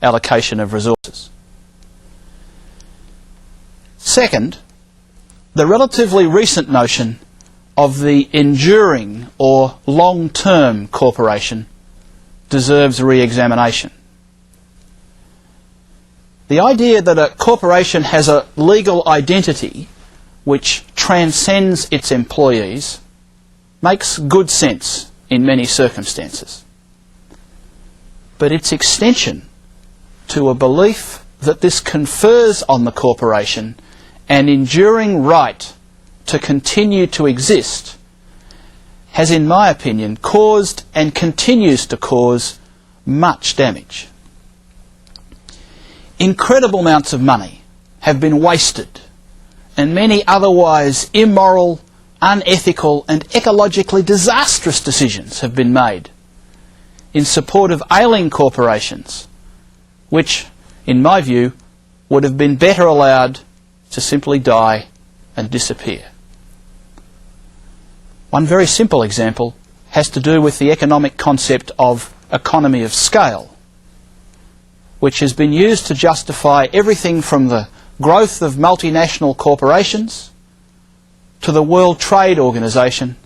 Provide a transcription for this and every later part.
allocation of resources. Second, the relatively recent notion of the enduring or long-term corporation deserves re-examination. The idea that a corporation has a legal identity which transcends its employees makes good sense in many circumstances. But its extension to a belief that this confers on the corporation an enduring right to continue to exist has, in my opinion, caused and continues to cause much damage. Incredible amounts of money have been wasted, and many otherwise immoral, unethical and ecologically disastrous decisions have been made in support of ailing corporations, which, in my view, would have been better allowed to simply die and disappear. One very simple example has to do with the economic concept of economy of scale, which has been used to justify everything from the growth of multinational corporations to the World Trade Organization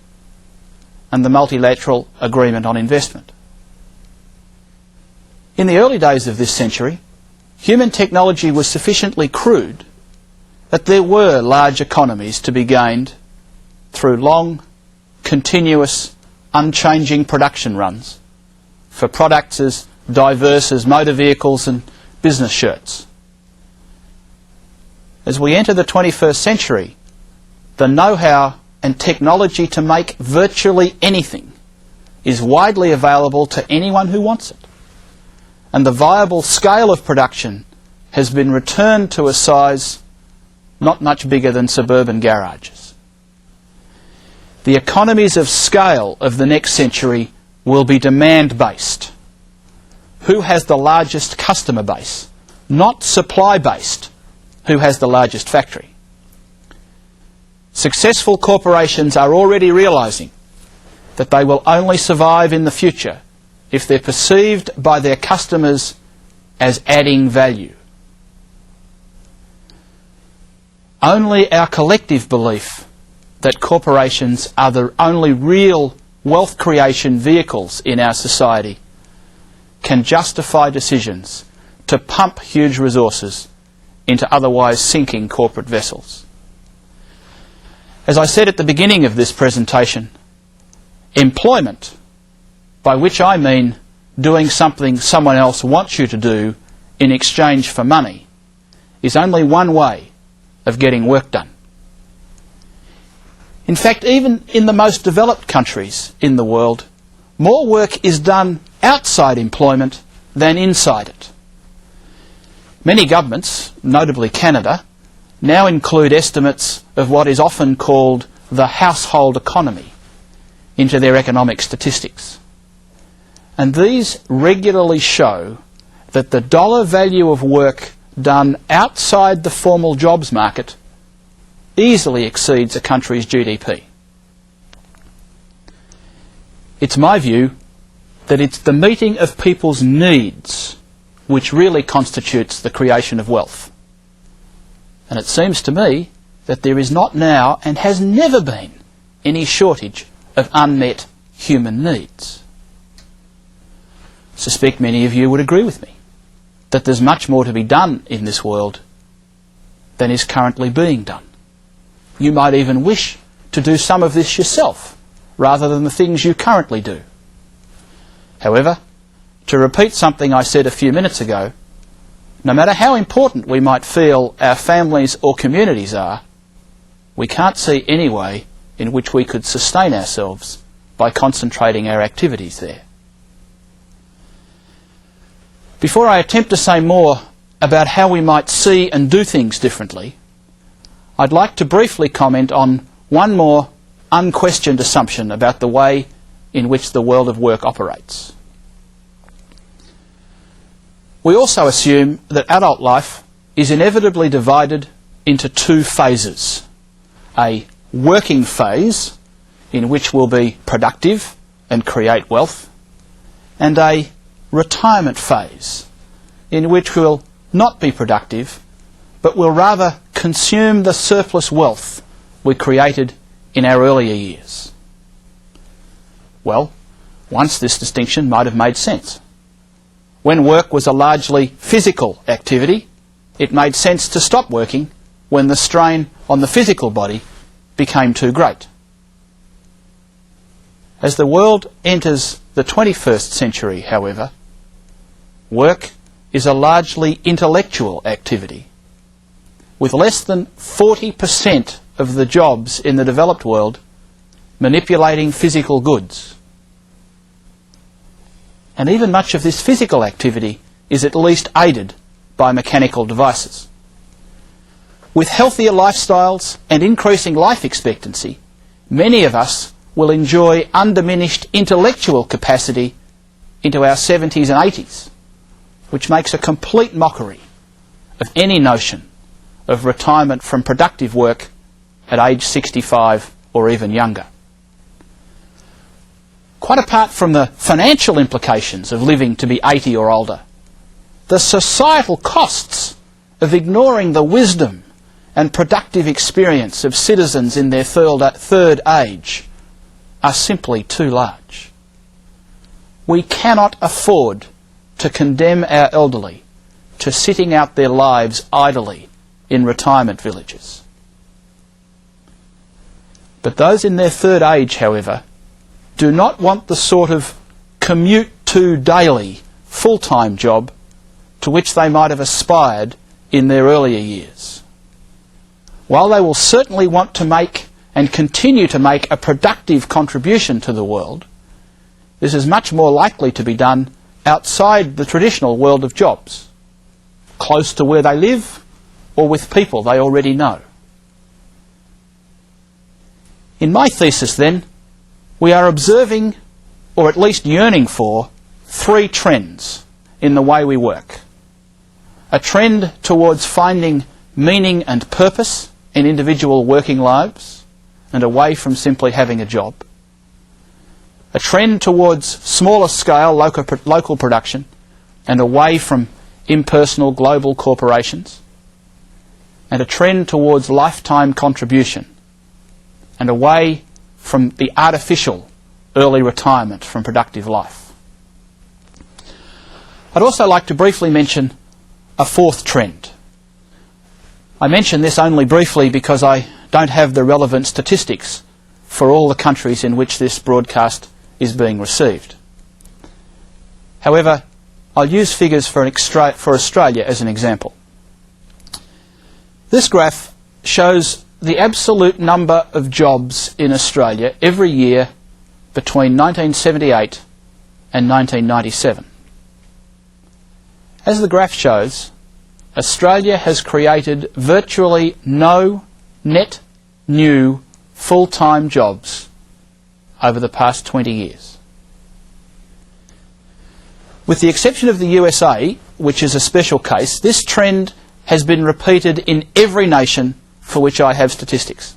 and the Multilateral Agreement on Investment. In the early days of this century, human technology was sufficiently crude that there were large economies to be gained through long, continuous, unchanging production runs for products as diverse as motor vehicles and business shirts. As we enter the 21st century, the know-how and technology to make virtually anything is widely available to anyone who wants it, and the viable scale of production has been returned to a size not much bigger than suburban garages. The economies of scale of the next century will be demand-based. Who has the largest customer base? Not supply-based. Who has the largest factory? Successful corporations are already realizing that they will only survive in the future if they're perceived by their customers as adding value. Only our collective belief that corporations are the only real wealth creation vehicles in our society can justify decisions to pump huge resources into otherwise sinking corporate vessels. As I said at the beginning of this presentation, employment, by which I mean doing something someone else wants you to do in exchange for money, is only one way of getting work done. In fact, even in the most developed countries in the world, more work is done outside employment than inside it. Many governments, notably Canada, now include estimates of what is often called the household economy into their economic statistics. And these regularly show that the dollar value of work done outside the formal jobs market easily exceeds a country's GDP. It's my view that it's the meeting of people's needs which really constitutes the creation of wealth. And it seems to me that there is not now and has never been any shortage of unmet human needs. I suspect many of you would agree with me that there's much more to be done in this world than is currently being done. You might even wish to do some of this yourself rather than the things you currently do. However, to repeat something I said a few minutes ago, no matter how important we might feel our families or communities are, we can't see any way in which we could sustain ourselves by concentrating our activities there. Before I attempt to say more about how we might see and do things differently, I'd like to briefly comment on one more unquestioned assumption about the way in which the world of work operates. We also assume that adult life is inevitably divided into two phases: a working phase, in which we'll be productive and create wealth, and a retirement phase, in which we'll not be productive, but will rather consume the surplus wealth we created in our earlier years? Well, once this distinction might have made sense. When work was a largely physical activity, it made sense to stop working when the strain on the physical body became too great. As the world enters the 21st century, however, work is a largely intellectual activity, with less than 40% of the jobs in the developed world manipulating physical goods. And even much of this physical activity is at least aided by mechanical devices. With healthier lifestyles and increasing life expectancy, many of us will enjoy undiminished intellectual capacity into our 70s and 80s, which makes a complete mockery of any notion of retirement from productive work at age 65 or even younger. Quite apart from the financial implications of living to be 80 or older, the societal costs of ignoring the wisdom and productive experience of citizens in their third age are simply too large. We cannot afford to condemn our elderly to sitting out their lives idly in retirement villages. But those in their third age, however, do not want the sort of commute to daily full-time job to which they might have aspired in their earlier years. While they will certainly want to make and continue to make a productive contribution to the world, this is much more likely to be done outside the traditional world of jobs, close to where they live or with people they already know. In my thesis, then, we are observing, or at least yearning for, three trends in the way we work. A trend towards finding meaning and purpose in individual working lives and away from simply having a job. A trend towards smaller scale local production and away from impersonal global corporations. And a trend towards lifetime contribution and away from the artificial early retirement from productive life. I'd also like to briefly mention a fourth trend. I mention this only briefly because I don't have the relevant statistics for all the countries in which this broadcast is being received. However, I'll use figures for Australia as an example. This graph shows the absolute number of jobs in Australia every year between 1978 and 1997. As the graph shows, Australia has created virtually no net new full-time jobs over the past 20 years. With the exception of the USA, which is a special case, this trend has been repeated in every nation for which I have statistics.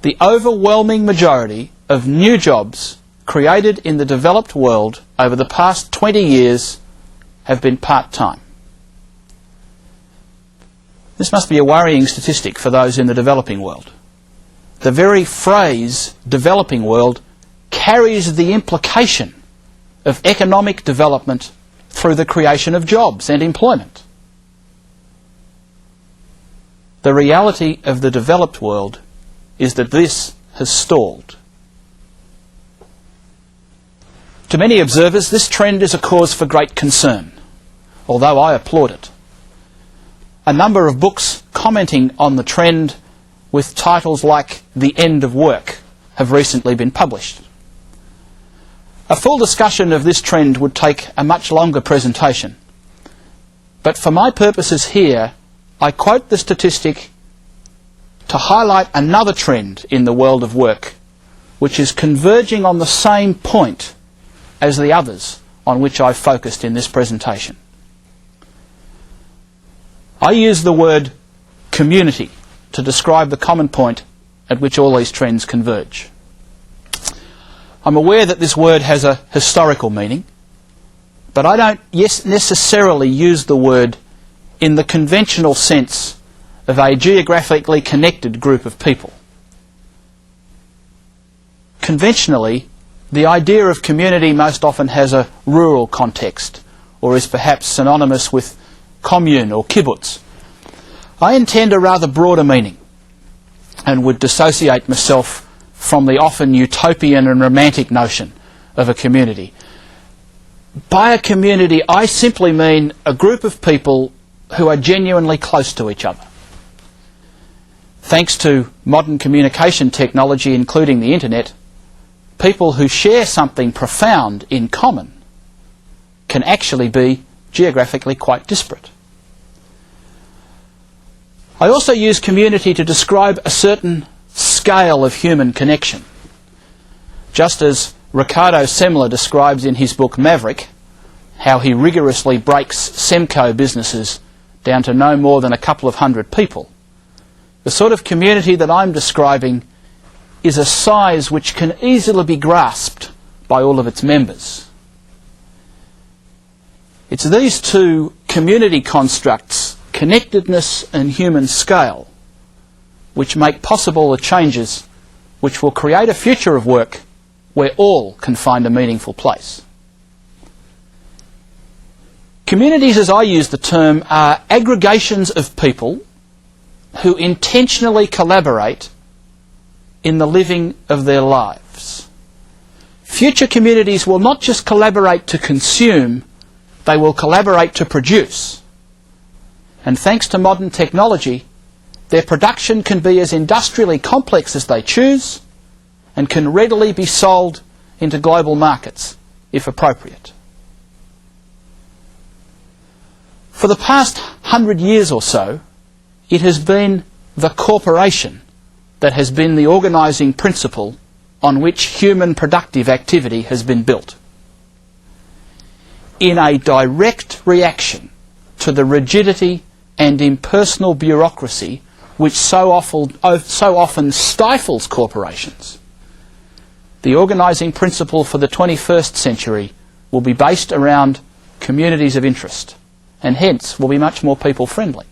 The overwhelming majority of new jobs created in the developed world over the past 20 years have been part-time. This must be a worrying statistic for those in the developing world. The very phrase developing world carries the implication of economic development through the creation of jobs and employment. The reality of the developed world is that this has stalled. To many observers, this trend is a cause for great concern, although I applaud it. A number of books commenting on the trend with titles like The End of Work have recently been published. A full discussion of this trend would take a much longer presentation, but for my purposes here, I quote the statistic to highlight another trend in the world of work, which is converging on the same point as the others on which I've focused in this presentation. I use the word community to describe the common point at which all these trends converge. I'm aware that this word has a historical meaning, but I don't necessarily use the word in the conventional sense of a geographically connected group of people. Conventionally, the idea of community most often has a rural context, or is perhaps synonymous with commune or kibbutz. I intend a rather broader meaning, and would dissociate myself from the often utopian and romantic notion of a community. By a community, I simply mean a group of people who are genuinely close to each other. Thanks to modern communication technology, including the internet, people who share something profound in common can actually be geographically quite disparate. I also use community to describe a certain scale of human connection. Just as Ricardo Semler describes in his book Maverick how he rigorously breaks Semco businesses down to no more than a couple of hundred people, the sort of community that I'm describing is a size which can easily be grasped by all of its members. It's these two community constructs, connectedness and human scale, which make possible the changes which will create a future of work where all can find a meaningful place. Communities, as I use the term, are aggregations of people who intentionally collaborate in the living of their lives. Future communities will not just collaborate to consume, they will collaborate to produce. And thanks to modern technology, their production can be as industrially complex as they choose and can readily be sold into global markets, if appropriate. For the past 100 years or so, it has been the corporation that has been the organising principle on which human productive activity has been built. In a direct reaction to the rigidity and impersonal bureaucracy which so often stifles corporations, the organising principle for the 21st century will be based around communities of interest, and hence will be much more people-friendly.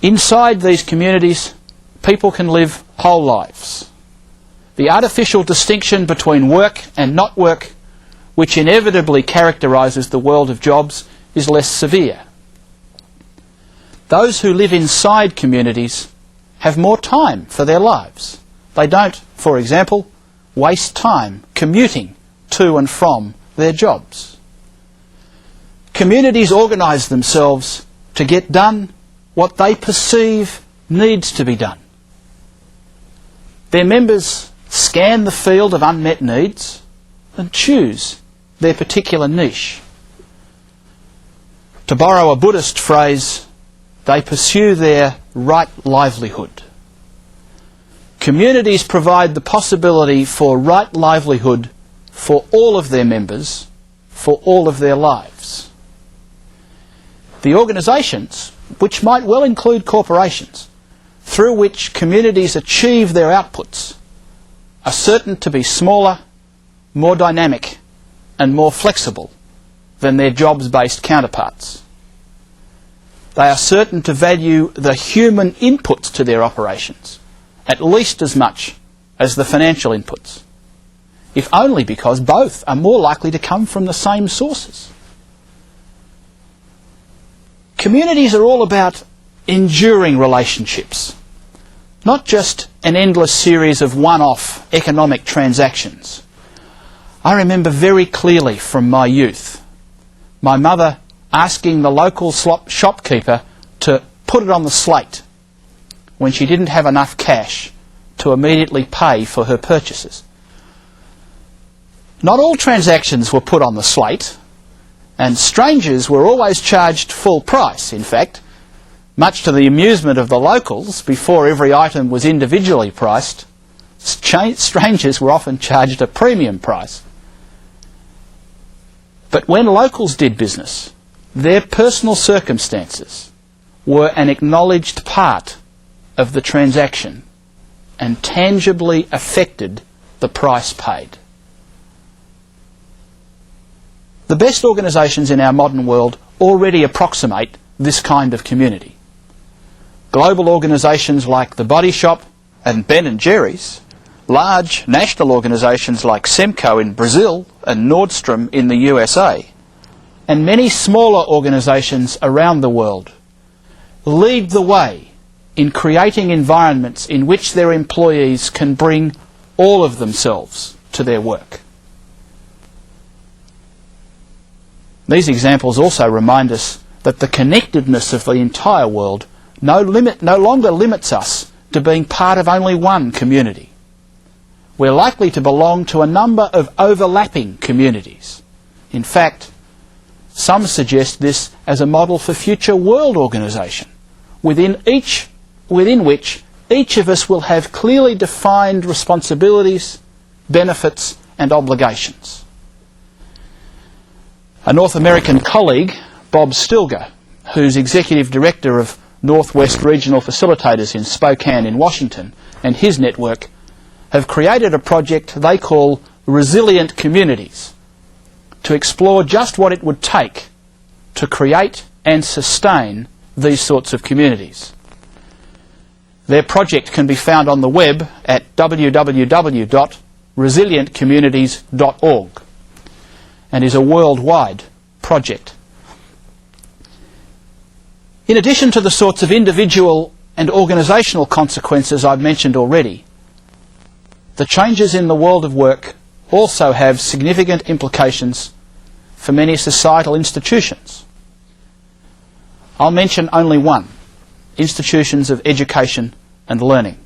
Inside these communities, people can live whole lives. The artificial distinction between work and not work, which inevitably characterises the world of jobs, is less severe. Those who live inside communities have more time for their lives. They don't, for example, waste time commuting to and from their jobs. Communities organise themselves to get done what they perceive needs to be done. Their members scan the field of unmet needs and choose their particular niche. To borrow a Buddhist phrase, they pursue their right livelihood. Communities provide the possibility for right livelihood for all of their members, for all of their lives. The organisations, which might well include corporations, through which communities achieve their outputs, are certain to be smaller, more dynamic, and more flexible than their jobs-based counterparts. They are certain to value the human inputs to their operations at least as much as the financial inputs, if only because both are more likely to come from the same sources. Communities are all about enduring relationships, not just an endless series of one-off economic transactions. I remember very clearly from my youth my mother asking the local shopkeeper to put it on the slate when she didn't have enough cash to immediately pay for her purchases. Not all transactions were put on the slate, and strangers were always charged full price. In fact, much to the amusement of the locals, before every item was individually priced, strangers were often charged a premium price. But when locals did business, their personal circumstances were an acknowledged part of the transaction and tangibly affected the price paid. The best organisations in our modern world already approximate this kind of community. Global organisations like The Body Shop and Ben & Jerry's, large national organisations like Semco in Brazil and Nordstrom in the USA, and many smaller organisations around the world lead the way in creating environments in which their employees can bring all of themselves to their work. These examples also remind us that the connectedness of the entire world no longer limits us to being part of only one community. We're likely to belong to a number of overlapping communities. In fact, some suggest this as a model for future world organisation, within which each of us will have clearly defined responsibilities, benefits and obligations. A North American colleague, Bob Stilger, who's Executive Director of Northwest Regional Facilitators in Spokane in Washington, and his network, have created a project they call Resilient Communities to explore just what it would take to create and sustain these sorts of communities. Their project can be found on the web at www.resilientcommunities.org and is a worldwide project. In addition to the sorts of individual and organisational consequences I've mentioned already, the changes in the world of work also have significant implications for many societal institutions. I'll mention only one: institutions of education and learning.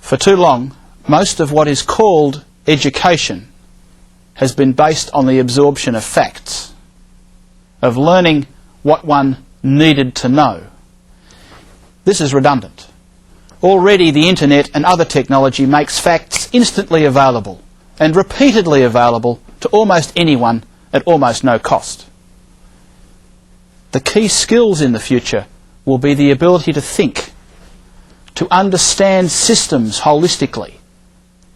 For too long, most of what is called education has been based on the absorption of facts, of learning what one needed to know. This is redundant. Already the internet and other technology makes facts instantly available and repeatedly available to almost anyone at almost no cost. The key skills in the future will be the ability to think, to understand systems holistically,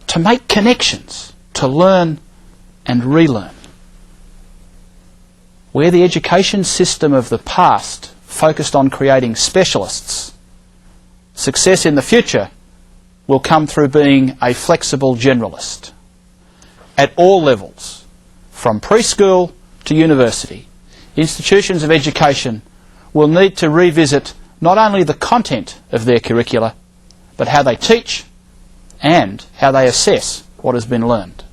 to make connections, to learn and relearn. Where the education system of the past focused on creating specialists, success in the future will come through being a flexible generalist. At all levels, from preschool to university, institutions of education will need to revisit not only the content of their curricula, but how they teach and how they assess what has been learned.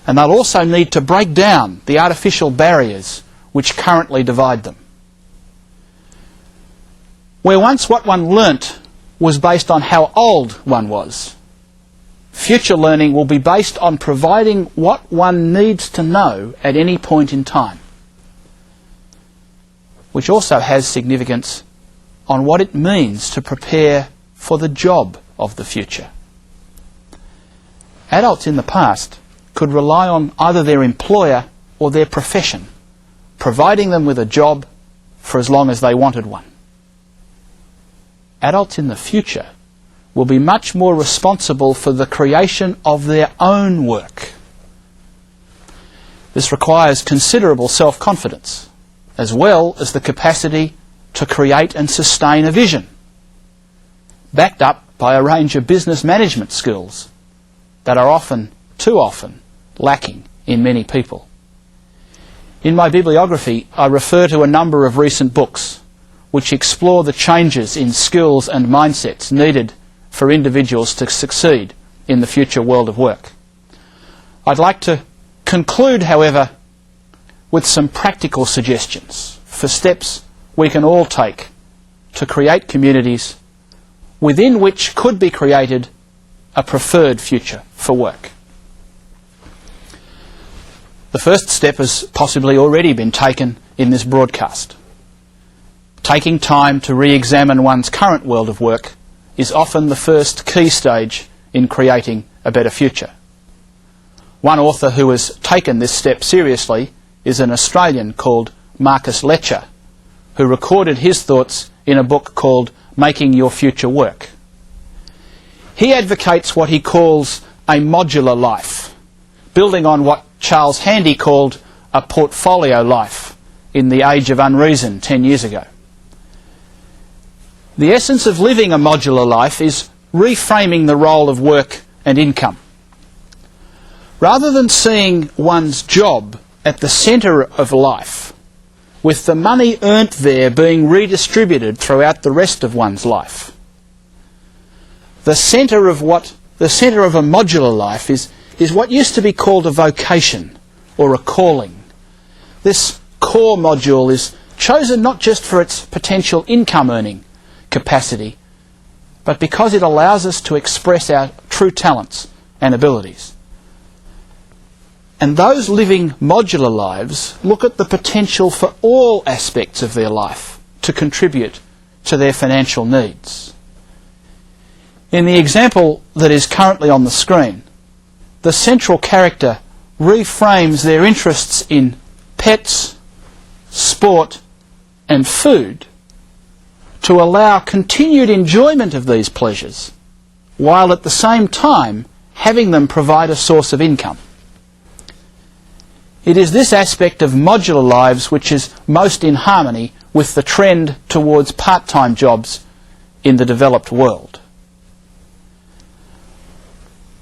And they'll also need to break down the artificial barriers which currently divide them. Where once what one learnt was based on how old one was, future learning will be based on providing what one needs to know at any point in time, which also has significance on what it means to prepare for the job of the future. Adults in the past could rely on either their employer or their profession, providing them with a job for as long as they wanted one. Adults in the future will be much more responsible for the creation of their own work. This requires considerable self-confidence, as well as the capacity to create and sustain a vision, backed up by a range of business management skills that are often, too often, lacking in many people. In my bibliography, I refer to a number of recent books which explore the changes in skills and mindsets needed for individuals to succeed in the future world of work. I'd like to conclude, however, with some practical suggestions for steps we can all take to create communities within which could be created a preferred future for work. The first step has possibly already been taken in this broadcast. Taking time to re-examine one's current world of work is often the first key stage in creating a better future. One author who has taken this step seriously is an Australian called Marcus Letcher, who recorded his thoughts in a book called Making Your Future Work. He advocates what he calls a modular life, building on what Charles Handy called a portfolio life in the Age of Unreason 10 years ago. The essence of living a modular life is reframing the role of work and income. Rather than seeing one's job at the centre of life, with the money earned there being redistributed throughout the rest of one's life, the centre of a modular life is what used to be called a vocation or a calling. This core module is chosen not just for its potential income earning capacity, but because it allows us to express our true talents and abilities. And those living modular lives look at the potential for all aspects of their life to contribute to their financial needs. In the example that is currently on the screen, the central character reframes their interests in pets, sport, and food to allow continued enjoyment of these pleasures, while at the same time having them provide a source of income. It is this aspect of modular lives which is most in harmony with the trend towards part-time jobs in the developed world.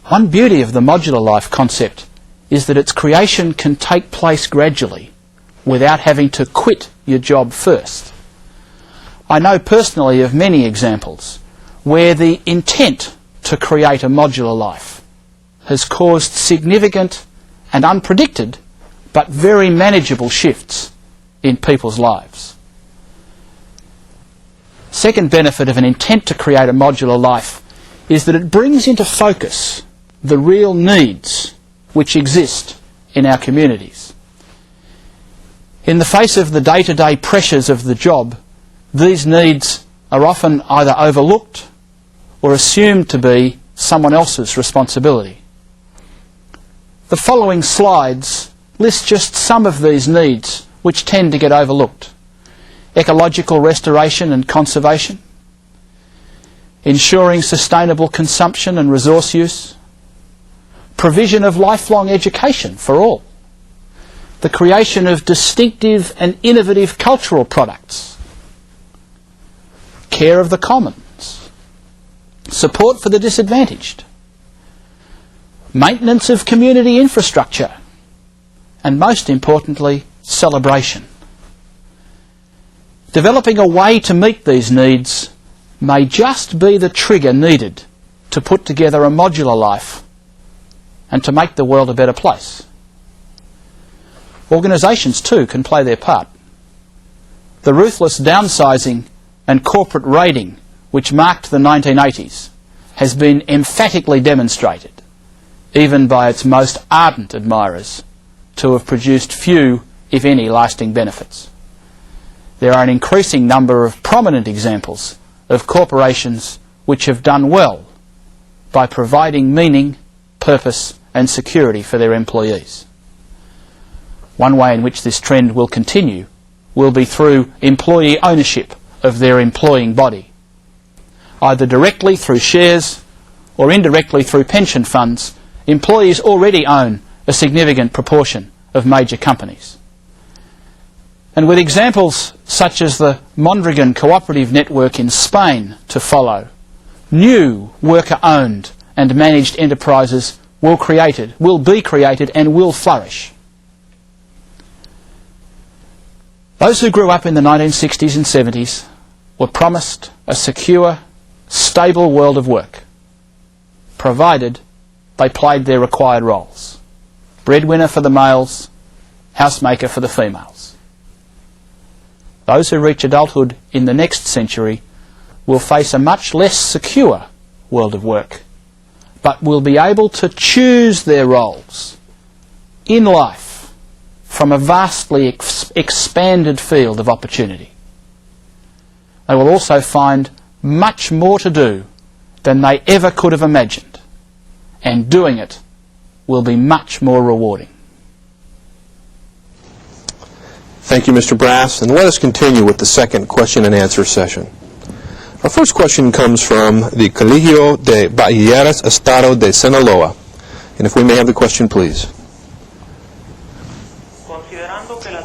One beauty of the modular life concept is that its creation can take place gradually without having to quit your job first. I know personally of many examples where the intent to create a modular life has caused significant and unpredicted but very manageable shifts in people's lives. Second benefit of an intent to create a modular life is that it brings into focus the real needs which exist in our communities. In the face of the day-to-day pressures of the job, these needs are often either overlooked or assumed to be someone else's responsibility. The following slides list just some of these needs which tend to get overlooked. Ecological restoration and conservation, ensuring sustainable consumption and resource use, provision of lifelong education for all, the creation of distinctive and innovative cultural products, care of the commons, support for the disadvantaged, maintenance of community infrastructure, and most importantly, celebration. Developing a way to meet these needs may just be the trigger needed to put together a modular life and to make the world a better place. Organisations too can play their part. The ruthless downsizing and corporate raiding which marked the 1980s has been emphatically demonstrated, even by its most ardent admirers, to have produced few, if any, lasting benefits. There are an increasing number of prominent examples of corporations which have done well by providing meaning, purpose and security for their employees. One way in which this trend will continue will be through employee ownership of their employing body, either directly through shares or indirectly through pension funds. Employees already own a significant proportion of major companies. And with examples such as the Mondragon cooperative network in Spain to follow, new worker-owned and managed enterprises will be created and will flourish. Those who grew up in the 1960s and 70s were promised a secure, stable world of work, provided they played their required roles. Breadwinner for the males, housemaker for the females. Those who reach adulthood in the next century will face a much less secure world of work, but will be able to choose their roles in life from a vastly expanded field of opportunity. They will also find much more to do than they ever could have imagined, and doing it will be much more rewarding. Thank you, Mr. Brass, and let us continue with the second question and answer session. Our first question comes from the Colegio de Bachilleres Estado de Sinaloa, and if we may have the question, please.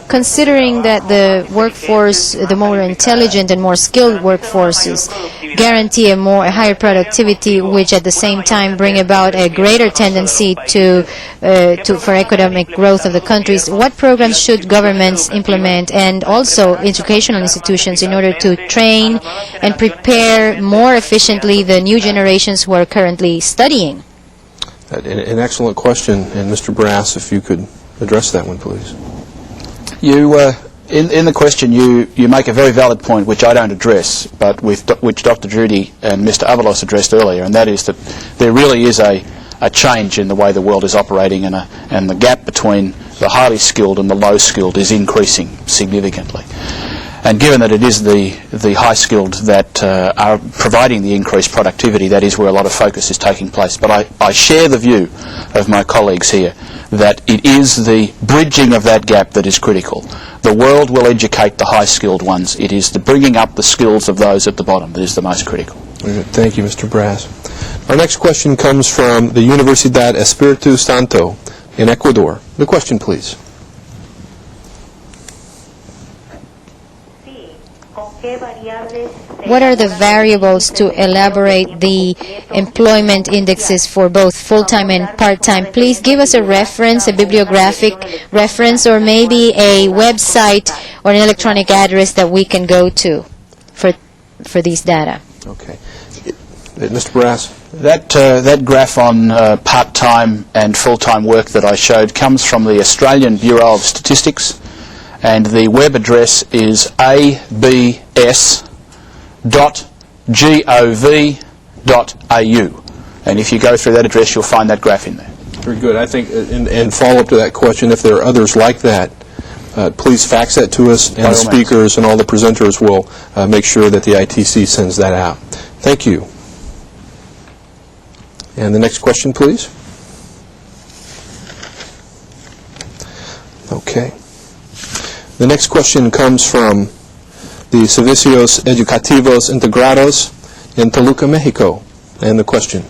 Considering that the workforce, the more intelligent and more skilled workforces guarantee a higher productivity, which at the same time bring about a greater tendency for economic growth of the countries, what programs should governments implement and also educational institutions in order to train and prepare more efficiently the new generations who are currently studying? An excellent question, and Mr. Brass, if you could address that one, please. In the question, you make a very valid point, which I don't address, but which Dr. Judy and Mr. Avalos addressed earlier, and that is that there really is a change in the way the world is operating, and the gap between the highly skilled and the low skilled is increasing significantly. And given that it is the high skilled that are providing the increased productivity, that is where a lot of focus is taking place. But I share the view of my colleagues here that it is the bridging of that gap that is critical. The world will educate the high skilled ones. It is the bringing up the skills of those at the bottom that is the most critical. Thank you, Mr. Brass. Our next question comes from the Universidad Espiritu Santo in Ecuador. The question, please. What are the variables to elaborate the employment indexes for both full-time and part-time? Please give us a reference, a bibliographic reference, or maybe a website or an electronic address that we can go to for these data. Okay. Mr. Brass? That graph on part-time and full-time work that I showed comes from the Australian Bureau of Statistics, and the web address is abs.gov.au. And if you go through that address, you'll find that graph in there. Very good. I think, and follow up to that question, if there are others like that, please fax that to us, and the speakers and all the presenters will make sure that the ITC sends that out. Thank you. And the next question, please. Okay. The next question comes from the Servicios Educativos Integrados in Toluca, Mexico. And the question.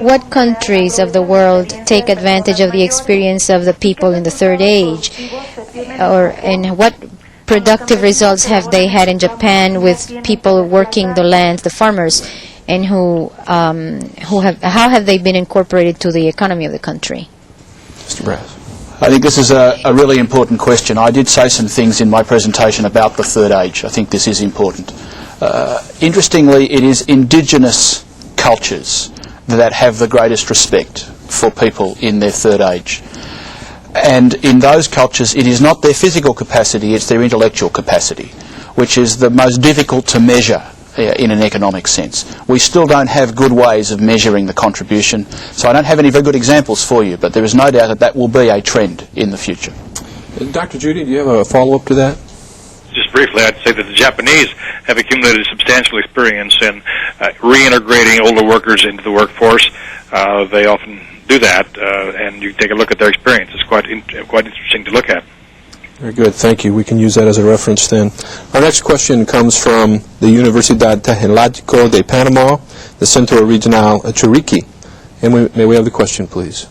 What countries of the world take advantage of the experience of the people in the third age? And what productive results have they had in Japan with people working the land, the farmers, and how have they been incorporated to the economy of the country? Mr. Brass. I think this is a really important question. I did say some things in my presentation about the third age. I think this is important. Interestingly, it is indigenous cultures that have the greatest respect for people in their third age. And in those cultures, it is not their physical capacity, it's their intellectual capacity, which is the most difficult to measure in an economic sense. We still don't have good ways of measuring the contribution, so I don't have any very good examples for you, but there is no doubt that that will be a trend in the future. Dr. Judy, do you have a follow-up to that? Just briefly, I'd say that the Japanese have accumulated substantial experience in reintegrating older workers into the workforce. They often do that, and you take a look at their experience. It's quite interesting to look at. Very good. Thank you. We can use that as a reference then. Our next question comes from the Universidad Tecnológico de Panamá, the Centro Regional Chiriquí. And may we have the question, please?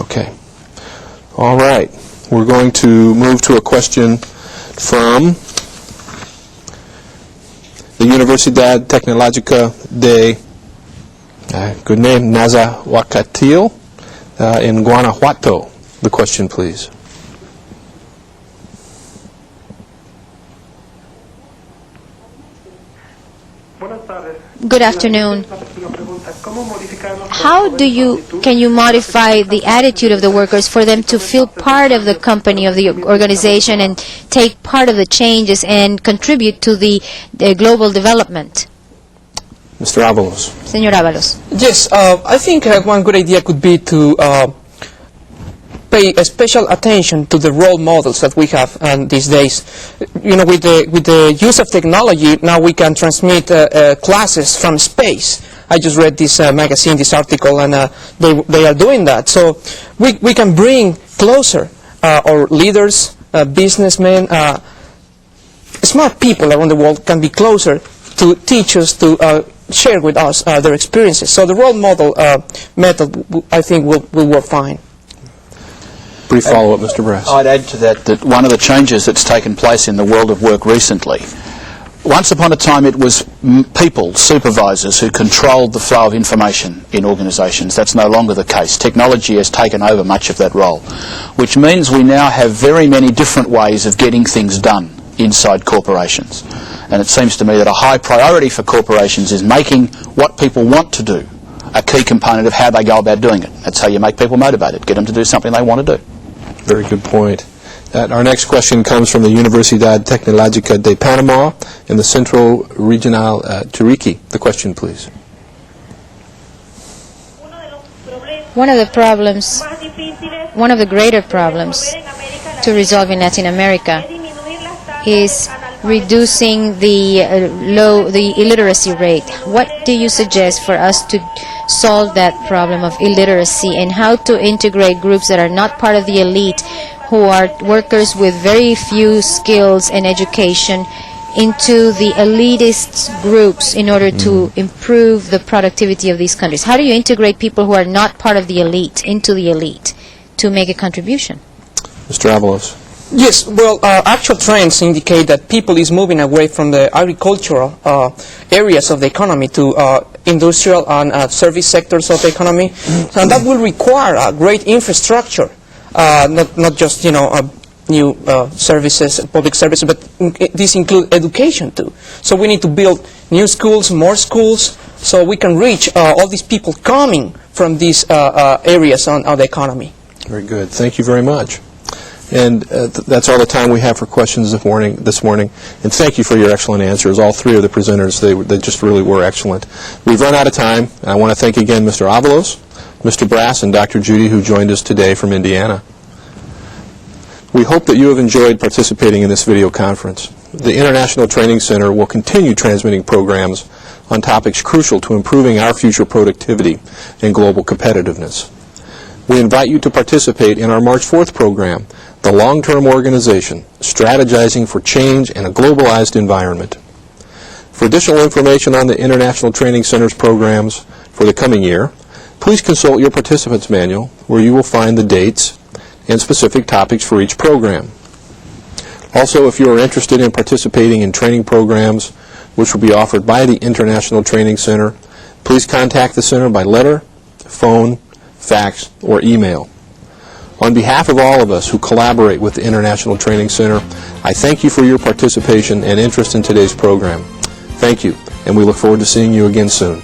Okay. All right. We're going to move to a question from the Universidad Tecnológica de, good name, Nazahuacatil in Guanajuato. The question, please. Good afternoon. How can you modify the attitude of the workers for them to feel part of the company, of the organization, and take part of the changes and contribute to the global development? Mr. Avalos. Señor Avalos. Yes, I think one good idea could be to pay special attention to the role models that we have these days. You know, with the use of technology, now we can transmit classes from space. I just read this magazine, this article, and they are doing that. So we can bring closer our leaders, businessmen, smart people around the world can be closer to teachers to share with us their experiences. So the role model method, I think, will work fine. Brief follow-up, Mr. Brass. I'd add to that one of the changes that's taken place in the world of work recently, once upon a time it was people, supervisors, who controlled the flow of information in organisations. That's no longer the case. Technology has taken over much of that role, which means we now have very many different ways of getting things done inside corporations. And it seems to me that a high priority for corporations is making what people want to do a key component of how they go about doing it. That's how you make people motivated, get them to do something they want to do. Very good point. Our next question comes from the Universidad Tecnológica de Panamá in the Centro Regional Chiriquí. The question, please. One of the greater problems to resolve in Latin America is reducing the illiteracy rate. What do you suggest for us to solve that problem of illiteracy, and how to integrate groups that are not part of the elite, who are workers with very few skills and education, into the elitist groups in order to improve the productivity of these countries? How do you integrate people who are not part of the elite into the elite to make a contribution? Mr. Avalos. Yes, well, actual trends indicate that people is moving away from the agricultural areas of the economy to industrial and service sectors of the economy, and that will require a great infrastructure, not just new services, public services, but this includes education too. So we need to build new schools, more schools, so we can reach all these people coming from these areas on the economy. Very good. Thank you very much. And that's all the time we have for questions this morning. And thank you for your excellent answers. All three of the presenters, they just really were excellent. We've run out of time. And I want to thank again Mr. Avalos, Mr. Brass, and Dr. Judy, who joined us today from Indiana. We hope that you have enjoyed participating in this video conference. The International Training Center will continue transmitting programs on topics crucial to improving our future productivity and global competitiveness. We invite you to participate in our March 4th program, The Long-Term Organization, Strategizing for Change in a Globalized Environment. For additional information on the International Training Center's programs for the coming year, please consult your participants manual, where you will find the dates and specific topics for each program. Also, if you are interested in participating in training programs which will be offered by the International Training Center, please contact the Center by letter, phone, fax, or email. On behalf of all of us who collaborate with the International Training Center, I thank you for your participation and interest in today's program. Thank you, and we look forward to seeing you again soon.